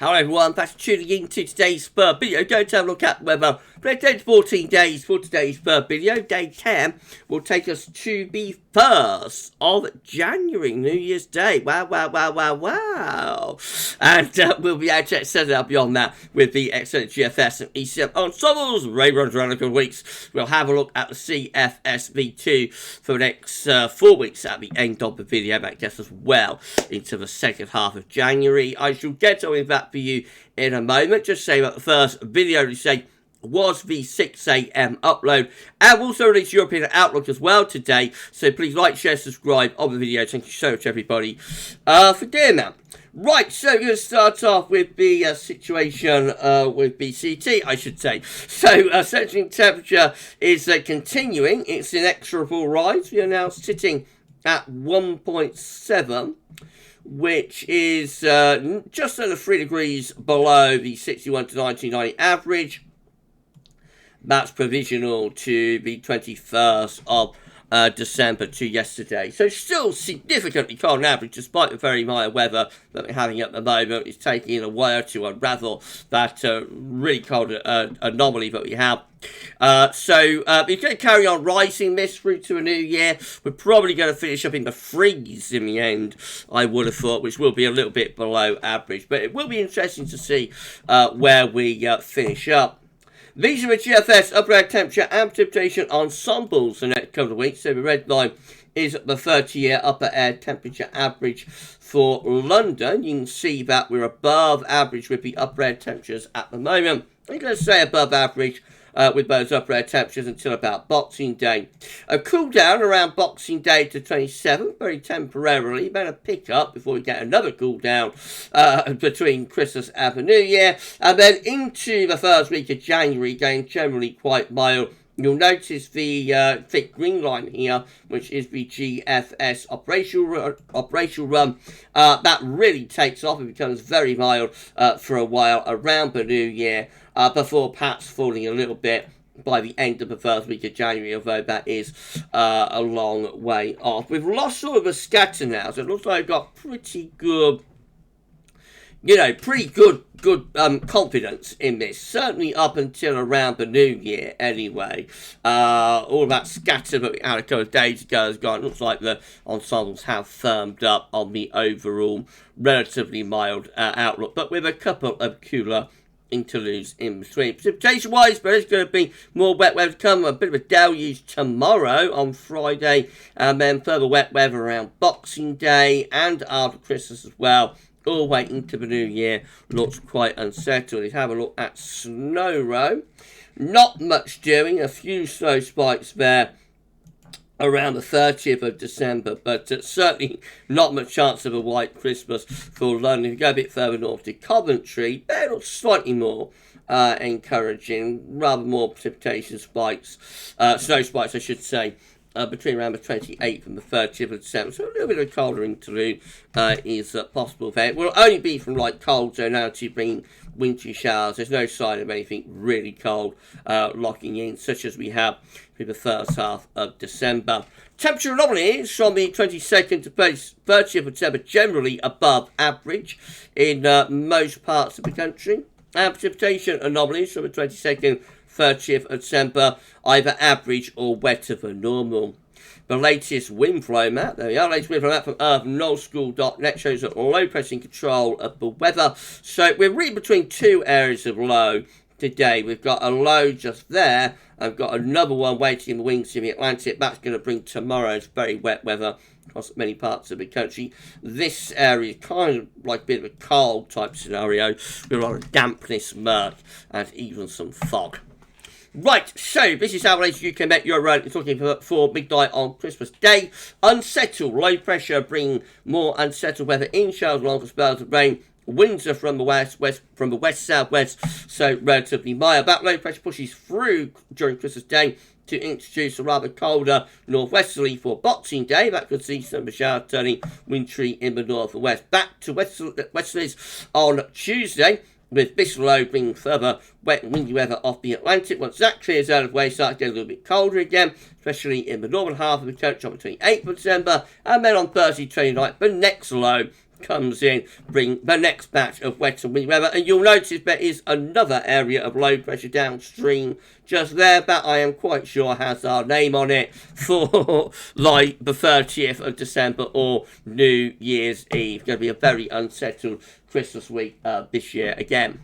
Hello everyone, thanks for tuning in to today's video. Going to have a look at the weather for 10 to 14 days for today's video. Day 10 will take us to the 1st of January, New Year's Day. Wow. And we'll be able to extend it out beyond that with the excellent GFS and ECM ensembles. Ray runs around a couple of weeks. We'll have a look at the CFS V2 for the next 4 weeks at the end of the video. That gets us well into the second half of January. I shall get on with that for you in a moment. Just say that the first video to say was the 6 a.m. upload, and we'll also release European Outlook as well today, so please like, share, subscribe on the video. Thank you so much everybody for doing that. Right, so we're going to start off with the situation with BCT, I should say. So, central temperature is continuing its inexorable rise. We are now sitting at 1.7, which is just under 3 degrees below the 61 to 1990 average. That's provisional to the 21st of December to yesterday. So still significantly cold on average, despite the very mild weather that we're having at the moment. It's taking a while to unravel that really cold anomaly that we have. So we're going to carry on rising this through to a new year. We're probably going to finish up in the freeze in the end, I would have thought, which will be a little bit below average. But it will be interesting to see where we finish up. These are the GFS upper air temperature and precipitation ensembles the next couple of weeks. So the red line is the 30-year upper air temperature average for London. You can see that we're above average with the upper air temperatures at the moment. I'm going to say above average with those upper air temperatures until about Boxing Day. A cool down around Boxing Day to 27, very temporarily. Better pick up before we get another cool down between Christmas and the New Year. And then into the first week of January, going generally quite mild. You'll notice the thick green line here, which is the GFS operational run. That really takes off. It becomes very mild for a while around the New Year, before perhaps falling a little bit by the end of the first week of January, although that is a long way off. We've lost sort of a scatter now, so it looks like I've got pretty good, confidence in this, certainly up until around the New Year anyway. All of that scatter that we had a couple of days ago has gone. It looks like the ensembles have firmed up on the overall relatively mild outlook, but with a couple of cooler interludes in between. Precipitation wise, there is going to be more wet weather to come, a bit of a deluge tomorrow on Friday, and then further wet weather around Boxing Day and after Christmas as well. All the way into the new year looks quite unsettled. Let's have a look at Snow Row. Not much doing, a few snow spikes there around the 30th of December, but certainly not much chance of a white Christmas for London. If you go a bit further north to Coventry, there looks slightly more encouraging, rather more precipitation spikes, snow spikes I should say, between around the 28th and the 30th of December. So a little bit of a colder interlude is possible there. It will only be from light cold zone now to bring wintry showers. There's no sign of anything really cold locking in, such as we have for the first half of December. Temperature anomalies from the 22nd to 30th of December generally above average in most parts of the country. And precipitation anomalies from the 22nd 30th of December, either average or wetter than normal. The latest wind flow map, there we are, latest wind flow map from earth.nullschool.net shows that low pressure in control of the weather. So we're really between two areas of low today. We've got a low just there, I've got another one waiting in the wings in the Atlantic. That's going to bring tomorrow's very wet weather across many parts of the country. This area is kind of like a bit of a cold type scenario with a lot of dampness, murk, and even some fog. Right, so this is how latest UK Met Euro is looking for midnight on Christmas Day. Unsettled, low pressure bringing more unsettled weather in, showers along for spells of rain. Winds are from the west-southwest, so relatively mild. That low pressure pushes through during Christmas Day to introduce a rather colder northwesterly for Boxing Day. That could see some showers turning wintry in the north and west. Back to westerlies on Tuesday, with this low bringing further wet and windy weather off the Atlantic. Once that clears out of the way, starts getting a little bit colder again, especially in the northern half of the country on the 28th of December, and then on Thursday 29th, the next low comes in, bring the next batch of wet and windy weather. And you'll notice there is another area of low pressure downstream just there that I am quite sure has our name on it for like the 30th of December or New Year's Eve. Going to be a very unsettled Christmas week this year again.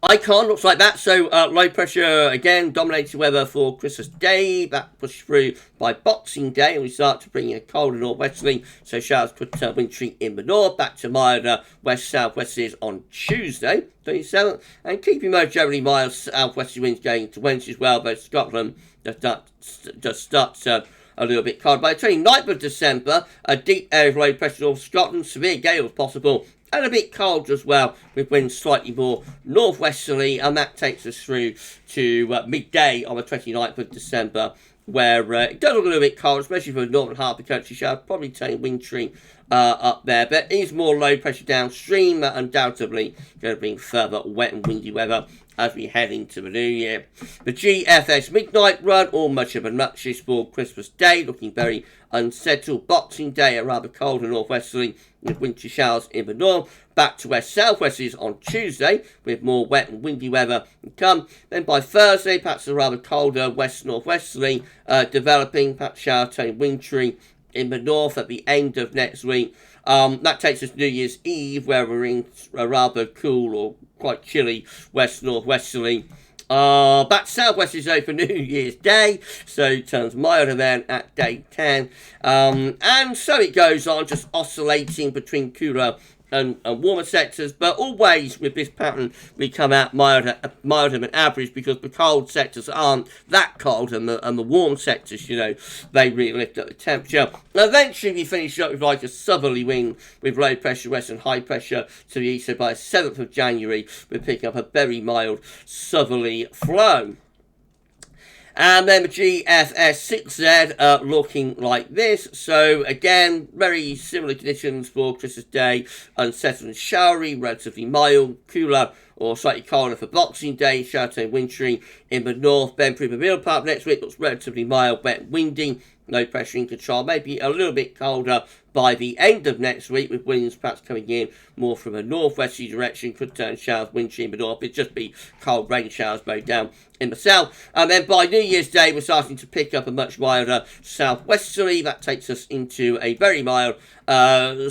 Icon looks like that, so low pressure again dominating weather for Christmas Day. That pushed through by Boxing Day, and we start to bring in a colder northwesterly, so showers could turn wintry in the north, back to milder west-southwesterlies on Tuesday, 27th, and keeping most generally mild southwesterly winds going to Wednesday as well, though Scotland just starts a little bit cold. By the 29th of December, a deep area of low pressure north Scotland, severe gales possible, and a bit cold as well, with winds slightly more northwesterly, and that takes us through to midday on the 29th of December, where it does look a little bit cold, especially for the northern half of the country. Shall probably turn wintry up there, but it is more low pressure downstream, undoubtedly going to bring further wet and windy weather as we head into the new year. The GFS midnight run, or much of a muchness for Christmas Day, looking very unsettled. Boxing Day, a rather cold and northwesterly with wintry showers in the north. Back to west-southwesterlies on Tuesday with more wet and windy weather to come. Then by Thursday, perhaps a rather colder west-northwesterly developing, perhaps shower turning wintry in the north at the end of next week. That takes us to New Year's Eve, where we're in a rather cool or quite chilly west-northwesterly. Back southwesterly zone for New Year's Day, so it turns milder then at day 10. And so it goes on, just oscillating between cooler and warmer sectors, but always with this pattern we come out milder than average, because the cold sectors aren't that cold, and the warm sectors, you know, they really lift up the temperature. And eventually we finish up with like a southerly wind with low pressure west and high pressure to the east, so by the 7th of January we're picking up a very mild southerly flow. And then the GFS 6Z looking like this. So again, very similar conditions for Christmas Day. Unsettled and showery, relatively mild, cooler or slightly colder for Boxing Day. Shower turning wintry in the north. Then through the middle part of next week looks relatively mild, wet and windy. No pressure in control. Maybe a little bit colder by the end of next week, with winds perhaps coming in more from a northwesterly direction. Could turn showers wintry in the north. It'd just be cold rain showers mowed down in the south. And then by New Year's Day, we're starting to pick up a much milder southwesterly. That takes us into a very mild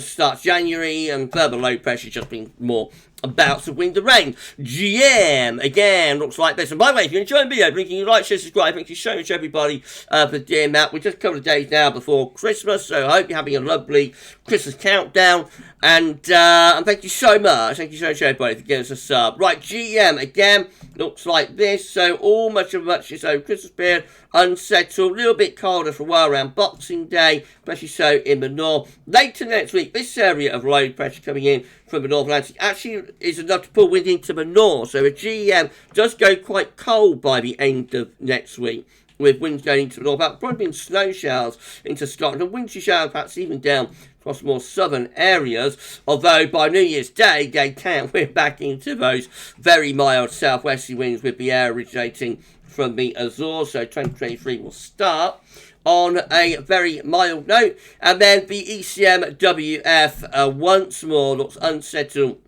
start January, and further low pressure just being more bouts of wind and rain. GM, again, looks like this. And by the way, if you're enjoying the video, blinking you like, share, subscribe. Thank you so much, everybody, for doing that. We're just a couple of days now before Christmas, so I hope you're having a lovely Christmas countdown. And thank you so much. Thank you so much, everybody, for giving us a sub. Right, GM, again, looks like this. So all much of muchness over Christmas period, unsettled, a little bit colder for a while around Boxing Day, especially so in the north. Later next week, this area of low pressure coming in from the North Atlantic actually is enough to pull wind into the north. So the GM does go quite cold by the end of next week, with winds going into the north. That probably been snow showers into Scotland, and wintry showers perhaps even down across more southern areas. Although by New Year's Day, day 10, we're back into those very mild southwesterly winds, with the air originating from the Azores. So 2023 will start on a very mild note. And then the ECM WF once more looks unsettled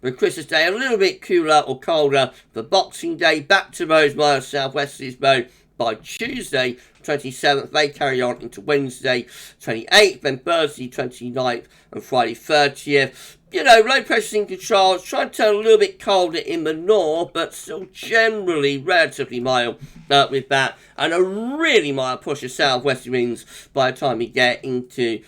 for Christmas Day, a little bit cooler or colder for Boxing Day. Back to those mild southwesterlies though by Tuesday 27th. They carry on into Wednesday 28th, then Thursday 29th, and Friday 30th. You know, low pressure in control. It's trying to turn a little bit colder in the north, but still generally relatively mild with that. And a really mild push of southwesterly winds by the time we get into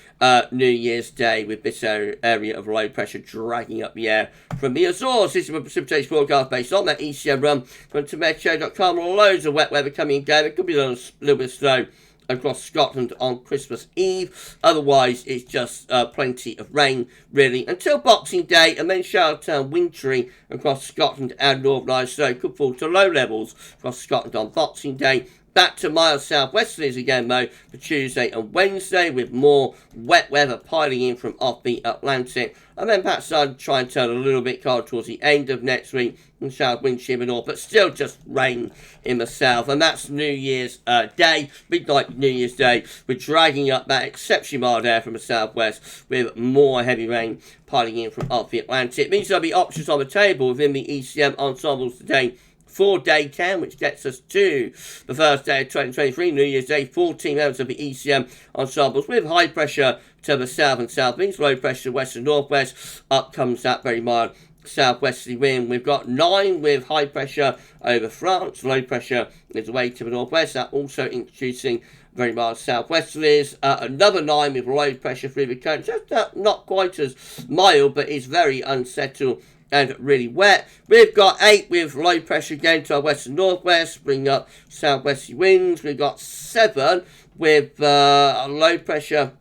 New Year's Day, with this area of low pressure dragging up the air from the Azores. This is a precipitation forecast based on that ECM run from Meteo.com. Loads of wet weather coming in game. It could be a little bit of snow across Scotland on Christmas Eve. Otherwise, it's just plenty of rain, really, until Boxing Day, and then shall turn wintry across Scotland and Northern Ireland. So it could fall to low levels across Scotland on Boxing Day. Back to mild southwesterlies again, though, for Tuesday and Wednesday, with more wet weather piling in from off the Atlantic. And then perhaps I'll try and turn a little bit cold towards the end of next week, and south wind shear north, but still just rain in the south. And that's New Year's Day, midnight New Year's Day. We're dragging up that exceptionally mild air from the southwest with more heavy rain piling in from off the Atlantic. It means there'll be options on the table within the ECM ensembles today for day 10, which gets us to the first day of 2023, New Year's Day. 14 members of the ECM ensembles with high pressure to the south and southeast, low pressure west and northwest. Up comes that very mild southwesterly wind. We've got 9 with high pressure over France, low pressure is away to the northwest. That also introducing very mild southwesterlies. Another 9 with low pressure through the country, just not quite as mild, but is very unsettled and really wet. We've got 8 with low pressure again to our west and northwest, bringing up southwesterly winds. We've got 7 with low pressure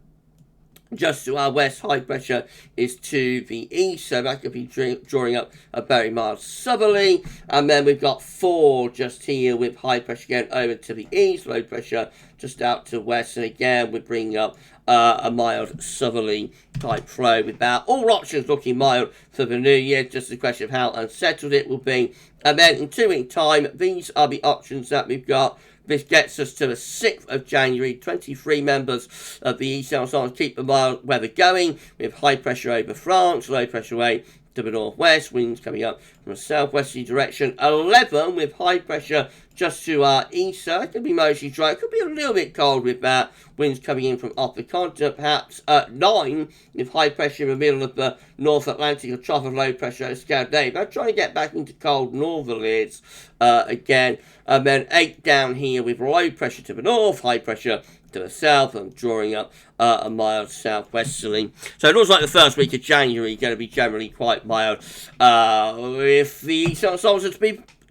just to our west, high pressure is to the east, so that could be drawing up a very mild southerly. And then we've got 4 just here with high pressure again over to the east, low pressure just out to west, and again we're bringing up a mild southerly type flow, with that all options looking mild for the new year. Just a question of how unsettled it will be. And then in 2 weeks time, these are the options that we've got. This gets us to the 6th of January. 23 members of the ECM ensemble keep the mild weather going, with high pressure over France, low pressure away to the northwest, winds coming up from a southwesterly direction. 11 with high pressure just to our east, so it could be mostly dry. It could be a little bit cold with that. Winds coming in from off the continent, perhaps. 9 with high pressure in the middle of the North Atlantic, a trough of low pressure at Scandinavia. I'm trying to get back into cold northerlies again. And then 8 down here with low pressure to the north, high pressure to the south, and drawing up a mild southwesterly. So it looks like the first week of January going to be generally quite mild, if the ensembles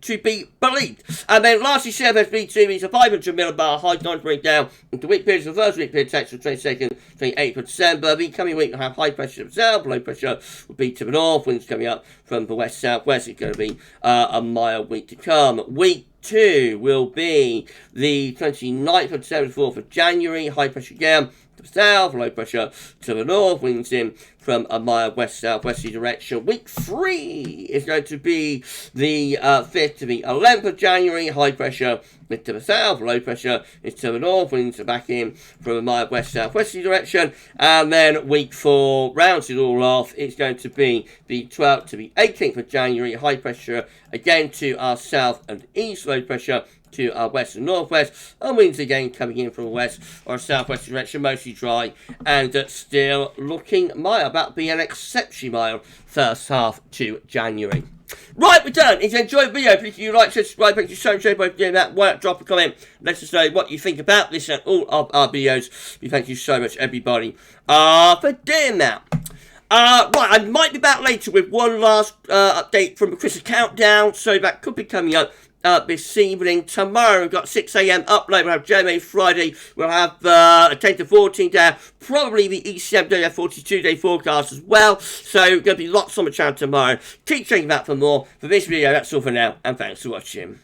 to be believed. And then lastly, CFSB2 means a 500 millibar high time to bring down into week periods. The first week period takes from 22nd, 28th of December. The coming week will have high pressure to the south, low pressure will be to the north, winds coming up from the west-southwest. It's going to be a mild week to come. Week 2 will be the 29th of December, 4th of January. High pressure again to the south, low pressure to the north, winds in from a mild west-southwesterly direction. Week 3 is going to be the 5th to the 11th of January. High pressure is to the south, low pressure is to the north, winds are back in from a mild west-southwesterly direction. And then week 4 rounds it all off. It's going to be the 12th to the 18th of January. High pressure again to our south and east, low pressure to our west and northwest, and winds again coming in from a west or a southwest direction, mostly dry and still looking mild. That'll be an exceptionally mild first half to January. Right, we're done. If you enjoyed the video, please do like, subscribe, thank you so much for doing that. Why not drop a comment, let us know what you think about this and all of our videos. We thank you so much, everybody, for doing that. Right, I might be back later with one last update from the Christmas countdown, so that could be coming up this evening. Tomorrow we've got 6 AM upload. We'll have GMA Friday. We'll have a 10 to 14 day, probably the ECM day 42 day forecast as well. So going to be lots on the channel tomorrow. Keep checking that for more. For this video, that's all for now, and thanks for watching.